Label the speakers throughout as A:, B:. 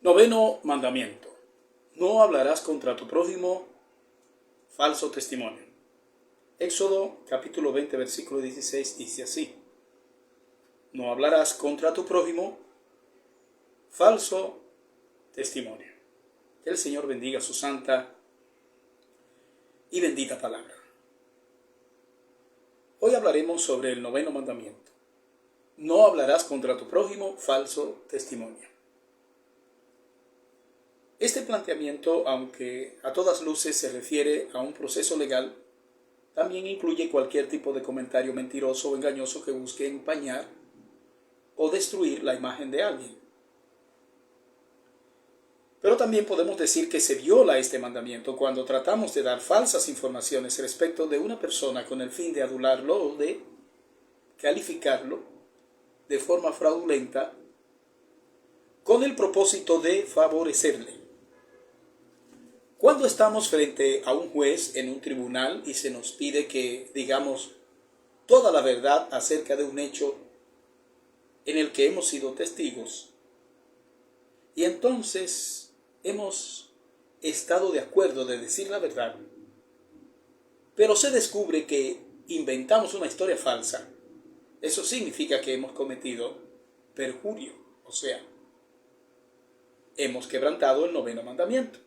A: Noveno mandamiento. No hablarás contra tu prójimo falso testimonio. Éxodo capítulo 20 versículo 16 dice así: no hablarás contra tu prójimo falso testimonio. Que el Señor bendiga su santa y bendita palabra. Hoy hablaremos sobre el noveno mandamiento. No hablarás contra tu prójimo falso testimonio. Este planteamiento, aunque a todas luces se refiere a un proceso legal, también incluye cualquier tipo de comentario mentiroso o engañoso que busque empañar o destruir la imagen de alguien. Pero también podemos decir que se viola este mandamiento cuando tratamos de dar falsas informaciones respecto de una persona con el fin de adularlo o de calificarlo de forma fraudulenta con el propósito de favorecerle. Cuando estamos frente a un juez en un tribunal y se nos pide que digamos toda la verdad acerca de un hecho en el que hemos sido testigos, y entonces hemos estado de acuerdo de decir la verdad, pero se descubre que inventamos una historia falsa, eso significa que hemos cometido perjurio, o sea, hemos quebrantado el noveno mandamiento.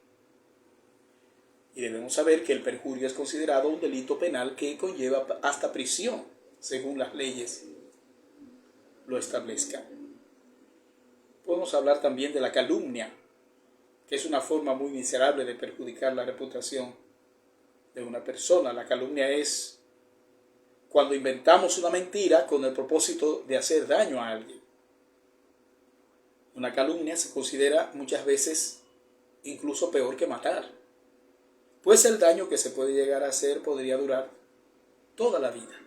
A: Y debemos saber que el perjurio es considerado un delito penal que conlleva hasta prisión, según las leyes lo establezcan. Podemos hablar también de la calumnia, que es una forma muy miserable de perjudicar la reputación de una persona. La calumnia es cuando inventamos una mentira con el propósito de hacer daño a alguien. Una calumnia se considera muchas veces incluso peor que matar, pues el daño que se puede llegar a hacer podría durar toda la vida.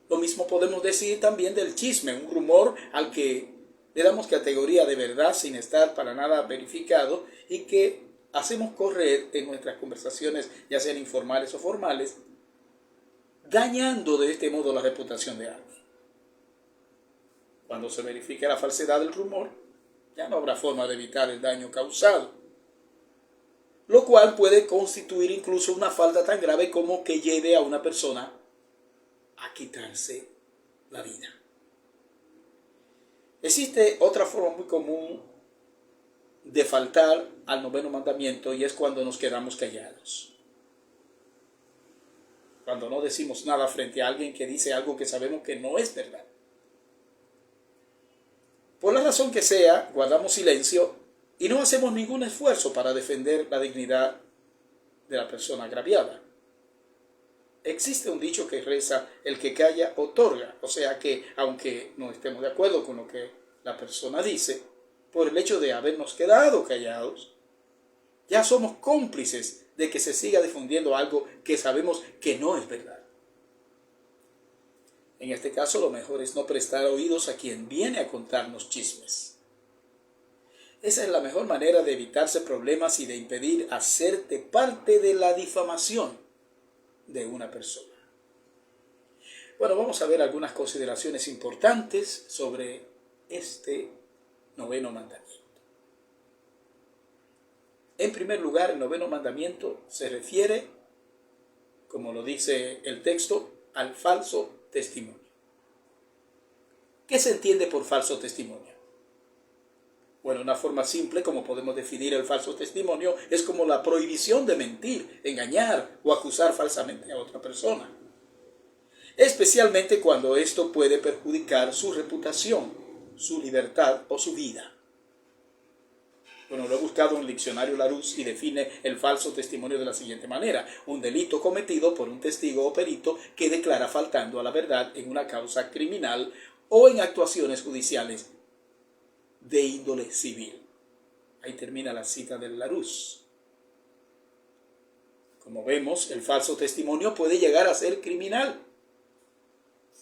A: Lo mismo podemos decir también del chisme, un rumor al que le damos categoría de verdad sin estar para nada verificado y que hacemos correr en nuestras conversaciones, ya sean informales o formales, dañando de este modo la reputación de alguien. Cuando se verifique la falsedad del rumor, ya no habrá forma de evitar el daño causado, lo cual puede constituir incluso una falta tan grave como que lleve a una persona a quitarse la vida. Existe otra forma muy común de faltar al noveno mandamiento y es cuando nos quedamos callados. Cuando no decimos nada frente a alguien que dice algo que sabemos que no es verdad. Por la razón que sea, guardamos silencio y no hacemos ningún esfuerzo para defender la dignidad de la persona agraviada. Existe un dicho que reza: el que calla otorga, o sea que aunque no estemos de acuerdo con lo que la persona dice, por el hecho de habernos quedado callados, ya somos cómplices de que se siga difundiendo algo que sabemos que no es verdad. En este caso, lo mejor es no prestar oídos a quien viene a contarnos chismes. Esa es la mejor manera de evitarse problemas y de impedir hacerte parte de la difamación de una persona. Bueno, vamos a ver algunas consideraciones importantes sobre este noveno mandamiento. En primer lugar, el noveno mandamiento se refiere, como lo dice el texto, al falso testimonio. ¿Qué se entiende por falso testimonio? Bueno, una forma simple como podemos definir el falso testimonio es como la prohibición de mentir, engañar o acusar falsamente a otra persona. Especialmente cuando esto puede perjudicar su reputación, su libertad o su vida. Bueno, lo he buscado en el diccionario Larousse y define el falso testimonio de la siguiente manera: un delito cometido por un testigo o perito que declara faltando a la verdad en una causa criminal o en actuaciones judiciales de índole civil. Ahí termina la cita del Larousse. Como vemos, el falso testimonio puede llegar a ser criminal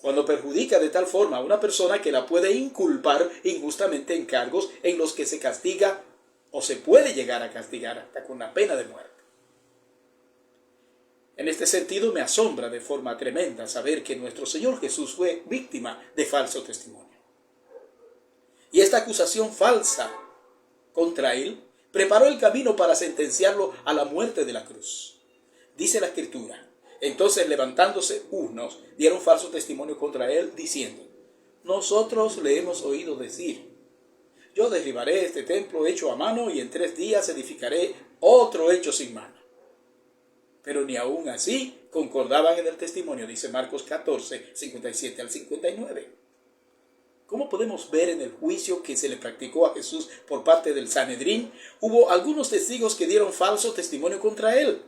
A: cuando perjudica de tal forma a una persona que la puede inculpar injustamente en cargos en los que se castiga o se puede llegar a castigar hasta con la pena de muerte. En este sentido, me asombra de forma tremenda saber que nuestro Señor Jesús fue víctima de falso testimonio. Y esta acusación falsa contra él, preparó el camino para sentenciarlo a la muerte de la cruz. Dice la Escritura: entonces levantándose unos, dieron falso testimonio contra él, diciendo: nosotros le hemos oído decir, yo derribaré este templo hecho a mano y en 3 días edificaré otro hecho sin mano. Pero ni aún así concordaban en el testimonio, dice Marcos 14, 57 al 59. ¿Cómo podemos ver en el juicio que se le practicó a Jesús por parte del Sanedrín? Hubo algunos testigos que dieron falso testimonio contra él.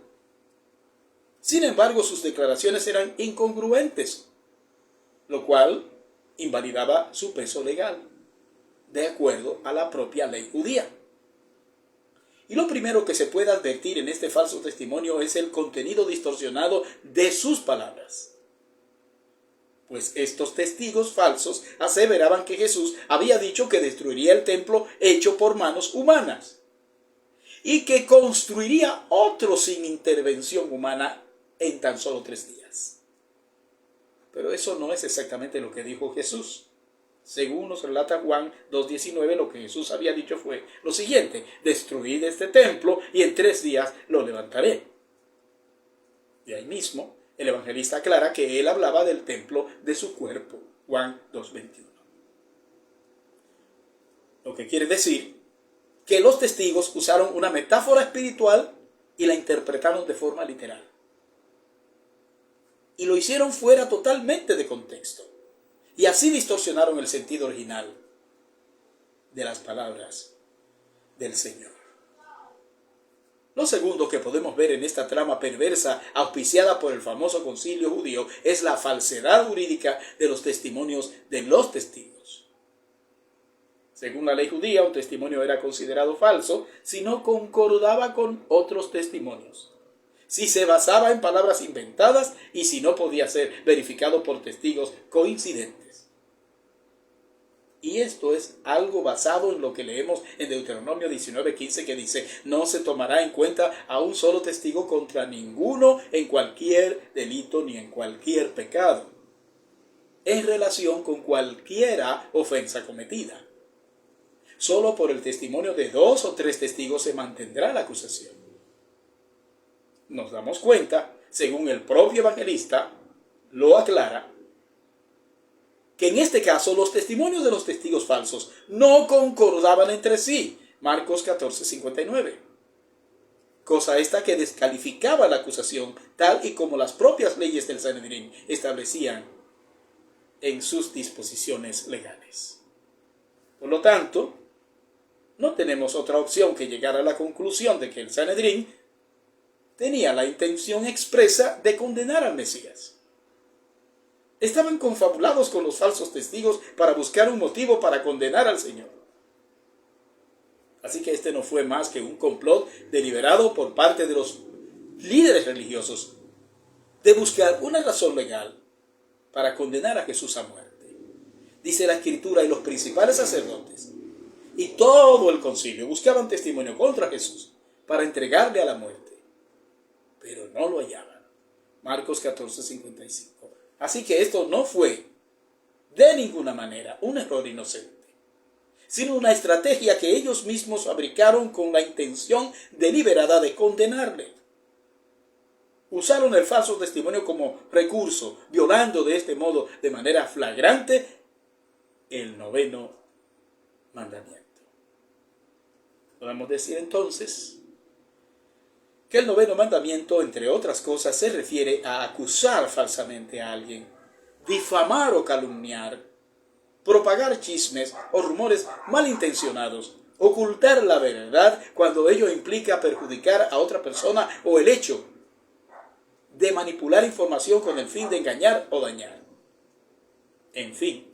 A: Sin embargo, sus declaraciones eran incongruentes, lo cual invalidaba su peso legal, de acuerdo a la propia ley judía. Y lo primero que se puede advertir en este falso testimonio es el contenido distorsionado de sus palabras. Pues estos testigos falsos aseveraban que Jesús había dicho que destruiría el templo hecho por manos humanas y que construiría otro sin intervención humana en tan solo 3 días. Pero eso no es exactamente lo que dijo Jesús. Según nos relata Juan 2:19, lo que Jesús había dicho fue lo siguiente: destruid este templo y en 3 días lo levantaré. Y ahí mismo el evangelista aclara que él hablaba del templo de su cuerpo. Juan 2:21. Lo que quiere decir que los testigos usaron una metáfora espiritual y la interpretaron de forma literal. Y lo hicieron fuera totalmente de contexto. Y así distorsionaron el sentido original de las palabras del Señor. Lo segundo que podemos ver en esta trama perversa auspiciada por el famoso concilio judío es la falsedad jurídica de los testimonios de los testigos. Según la ley judía, un testimonio era considerado falso si no concordaba con otros testimonios, si se basaba en palabras inventadas y si no podía ser verificado por testigos coincidentes. Y esto es algo basado en lo que leemos en Deuteronomio 19:15, que dice: no se tomará en cuenta a un solo testigo contra ninguno en cualquier delito ni en cualquier pecado, en relación con cualquiera ofensa cometida. Solo por el testimonio de 2 o 3 testigos se mantendrá la acusación. Nos damos cuenta, según el propio evangelista lo aclara, que en este caso los testimonios de los testigos falsos no concordaban entre sí. Marcos 14:59. Cosa esta que descalificaba la acusación, tal y como las propias leyes del Sanedrín establecían en sus disposiciones legales. Por lo tanto, no tenemos otra opción que llegar a la conclusión de que el Sanedrín tenía la intención expresa de condenar al Mesías. Estaban confabulados con los falsos testigos para buscar un motivo para condenar al Señor. Así que este no fue más que un complot deliberado por parte de los líderes religiosos de buscar una razón legal para condenar a Jesús a muerte. Dice la Escritura: y los principales sacerdotes y todo el concilio buscaban testimonio contra Jesús para entregarle a la muerte, pero no lo hallaban. Marcos 14:55. Así que esto no fue de ninguna manera un error inocente, sino una estrategia que ellos mismos fabricaron con la intención deliberada de condenarle. Usaron el falso testimonio como recurso, violando de este modo de manera flagrante el 9º mandamiento. Podemos decir entonces que el 9º mandamiento, entre otras cosas, se refiere a acusar falsamente a alguien, difamar o calumniar, propagar chismes o rumores malintencionados, ocultar la verdad cuando ello implica perjudicar a otra persona, o el hecho de manipular información con el fin de engañar o dañar. En fin,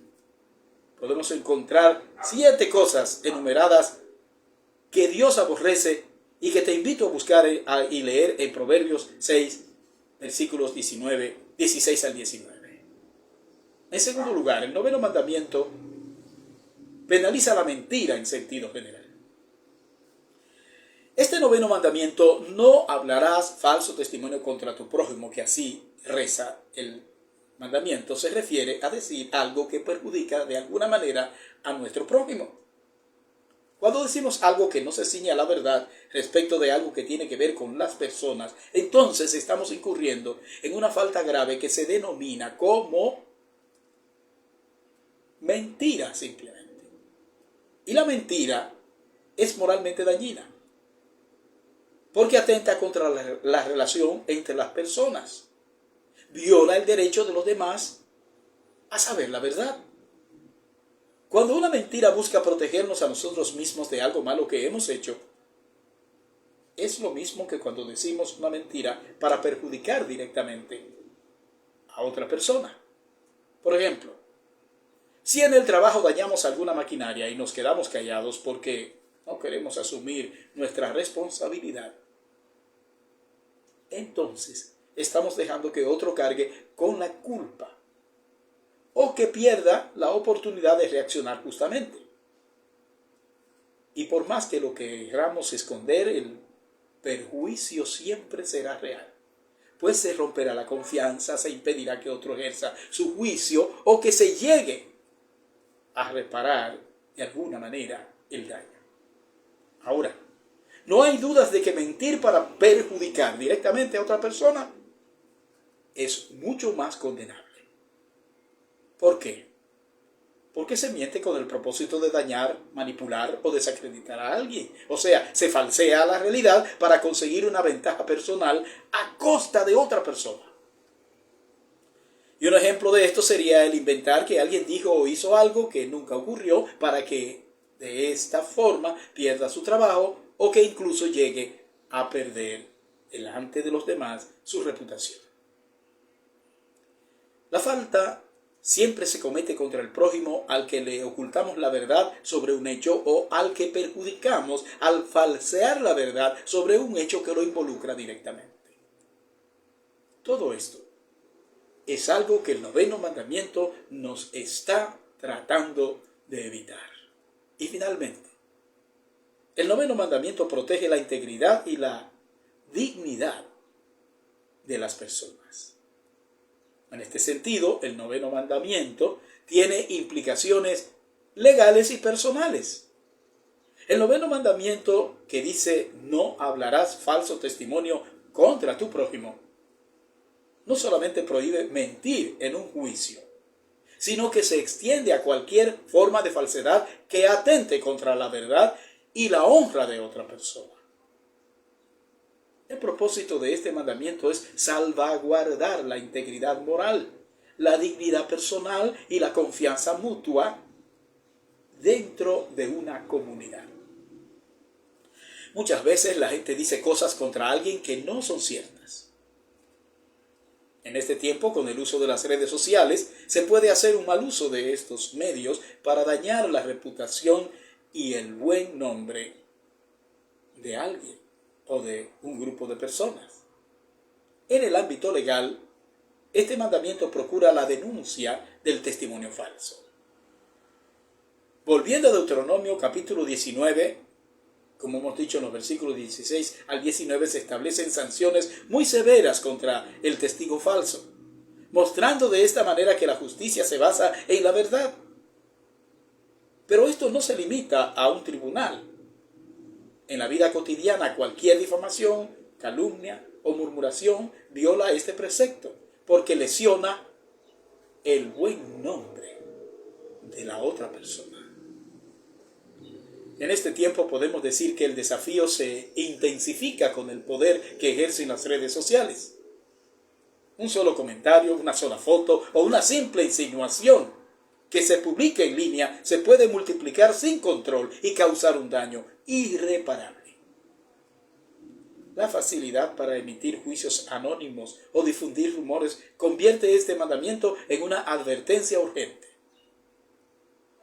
A: podemos encontrar 7 cosas enumeradas que Dios aborrece y que te invito a buscar y leer en Proverbios 6, versículos 16 al 19. En segundo lugar, el 9º mandamiento penaliza la mentira en sentido general. Este 9º mandamiento: no hablarás falso testimonio contra tu prójimo, que así reza el mandamiento, se refiere a decir algo que perjudica de alguna manera a nuestro prójimo. Cuando decimos algo que no se ciñe a la verdad respecto de algo que tiene que ver con las personas, entonces estamos incurriendo en una falta grave que se denomina como mentira simplemente. Y la mentira es moralmente dañina, porque atenta contra la relación entre las personas, viola el derecho de los demás a saber la verdad. Cuando una mentira busca protegernos a nosotros mismos de algo malo que hemos hecho, es lo mismo que cuando decimos una mentira para perjudicar directamente a otra persona. Por ejemplo, si en el trabajo dañamos alguna maquinaria y nos quedamos callados porque no queremos asumir nuestra responsabilidad, entonces estamos dejando que otro cargue con la culpa o que pierda la oportunidad de reaccionar justamente. Y por más que lo queramos esconder, el perjuicio siempre será real, pues se romperá la confianza, se impedirá que otro ejerza su juicio o que se llegue a reparar de alguna manera el daño. Ahora, no hay dudas de que mentir para perjudicar directamente a otra persona es mucho más condenable. ¿Por qué? Porque se miente con el propósito de dañar, manipular o desacreditar a alguien. O sea, se falsea la realidad para conseguir una ventaja personal a costa de otra persona. Y un ejemplo de esto sería el inventar que alguien dijo o hizo algo que nunca ocurrió para que de esta forma pierda su trabajo o que incluso llegue a perder delante de los demás su reputación. La falta siempre se comete contra el prójimo al que le ocultamos la verdad sobre un hecho o al que perjudicamos al falsear la verdad sobre un hecho que lo involucra directamente. Todo esto es algo que el noveno mandamiento nos está tratando de evitar. Y finalmente, el noveno mandamiento protege la integridad y la dignidad de las personas. En este sentido, el noveno mandamiento tiene implicaciones legales y personales. El noveno mandamiento que dice no hablarás falso testimonio contra tu prójimo, no solamente prohíbe mentir en un juicio, sino que se extiende a cualquier forma de falsedad que atente contra la verdad y la honra de otra persona. El propósito de este mandamiento es salvaguardar la integridad moral, la dignidad personal y la confianza mutua dentro de una comunidad. Muchas veces la gente dice cosas contra alguien que no son ciertas. En este tiempo, con el uso de las redes sociales, se puede hacer un mal uso de estos medios para dañar la reputación y el buen nombre de alguien o de un grupo de personas. En el ámbito legal, este mandamiento procura la denuncia del testimonio falso. Volviendo a Deuteronomio capítulo 19, como hemos dicho en los versículos 16 al 19, se establecen sanciones muy severas contra el testigo falso, mostrando de esta manera que la justicia se basa en la verdad. Pero esto no se limita a un tribunal. En la vida cotidiana, cualquier difamación, calumnia o murmuración viola este precepto, porque lesiona el buen nombre de la otra persona. En este tiempo podemos decir que el desafío se intensifica con el poder que ejercen las redes sociales. Un solo comentario, una sola foto o una simple insinuación que se publique en línea se puede multiplicar sin control y causar un daño irreparable. La facilidad para emitir juicios anónimos o difundir rumores convierte este mandamiento en una advertencia urgente.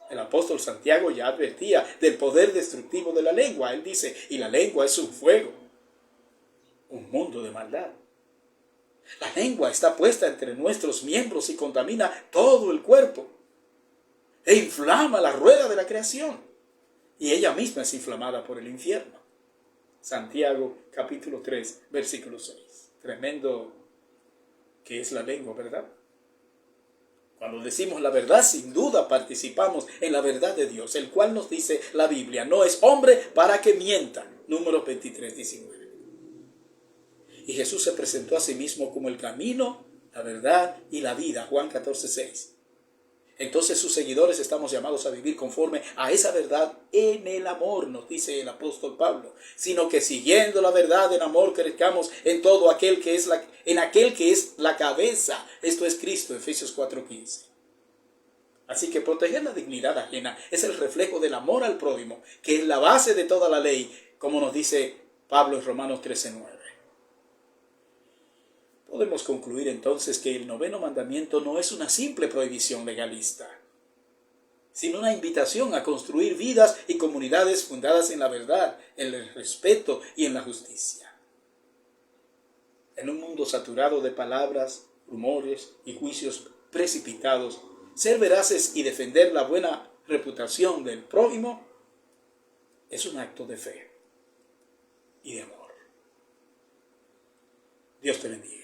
A: El apóstol Santiago ya advertía del poder destructivo de la lengua. Él dice, y la lengua es un fuego, un mundo de maldad. La lengua está puesta entre nuestros miembros y contamina todo el cuerpo e inflama la rueda de la creación. Y ella misma es inflamada por el infierno. Santiago capítulo 3, versículo 6. Tremendo que es la lengua, ¿verdad? Cuando decimos la verdad, sin duda participamos en la verdad de Dios, el cual nos dice la Biblia, no es hombre para que mienta. Números 23, 19. Y Jesús se presentó a sí mismo como el camino, la verdad y la vida. Juan 14, 6. Entonces sus seguidores estamos llamados a vivir conforme a esa verdad en el amor, nos dice el apóstol Pablo, sino que siguiendo la verdad en amor crezcamos en todo aquel que es aquel que es la cabeza, esto es Cristo, Efesios 4:15. Así que proteger la dignidad ajena es el reflejo del amor al prójimo, que es la base de toda la ley, como nos dice Pablo en Romanos 13:9. Podemos concluir entonces que el 9º mandamiento no es una simple prohibición legalista, sino una invitación a construir vidas y comunidades fundadas en la verdad, en el respeto y en la justicia. En un mundo saturado de palabras, rumores y juicios precipitados, ser veraces y defender la buena reputación del prójimo es un acto de fe y de amor. Dios te bendiga.